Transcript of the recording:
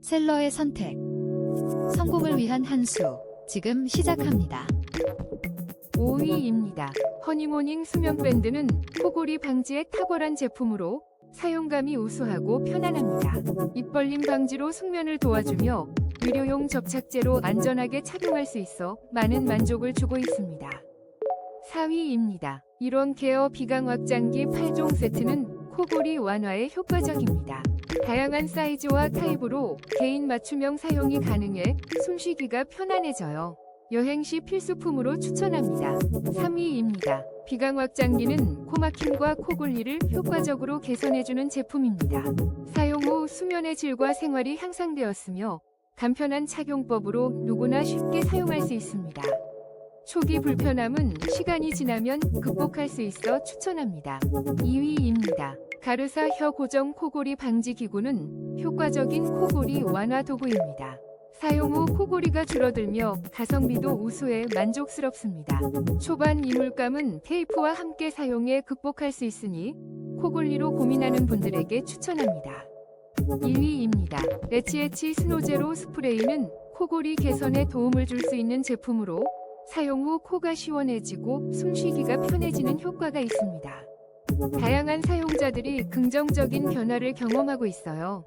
셀러의 선택. 성공을 위한 한 수. 지금 시작합니다. 5위입니다. 허니모닝 수면밴드는 코골이 방지에 탁월한 제품으로 사용감이 우수하고 편안합니다. 입 벌림 방지로 숙면을 도와주며 의료용 접착제로 안전하게 착용할 수 있어 많은 만족을 주고 있습니다. 4위입니다. 일원 케어 비강 확장기 8종 세트는 코골이 완화에 효과적입니다. 다양한 사이즈와 타입으로 개인 맞춤형 사용이 가능해 숨쉬기가 편안해져요. 여행 시 필수품으로 추천합니다. 3위입니다. 비강 확장기는 코막힘과 코골이를 효과적으로 개선해주는 제품입니다. 사용 후 수면의 질과 생활이 향상되었으며 간편한 착용법으로 누구나 쉽게 사용할 수 있습니다. 초기 불편함은 시간이 지나면 극복할 수 있어 추천합니다. 2위입니다. 가르사 혀 고정 코골이 방지 기구는 효과적인 코골이 완화 도구입니다. 사용 후 코골이가 줄어들며 가성비도 우수해 만족스럽습니다. 초반 이물감은 테이프와 함께 사용해 극복할 수 있으니 코골이로 고민하는 분들에게 추천합니다. 1위입니다. 레치에치 스노제로 스프레이는 코골이 개선에 도움을 줄 수 있는 제품으로 사용 후 코가 시원해지고 숨쉬기가 편해지는 효과가 있습니다. 다양한 사용자들이 긍정적인 변화를 경험하고 있어요.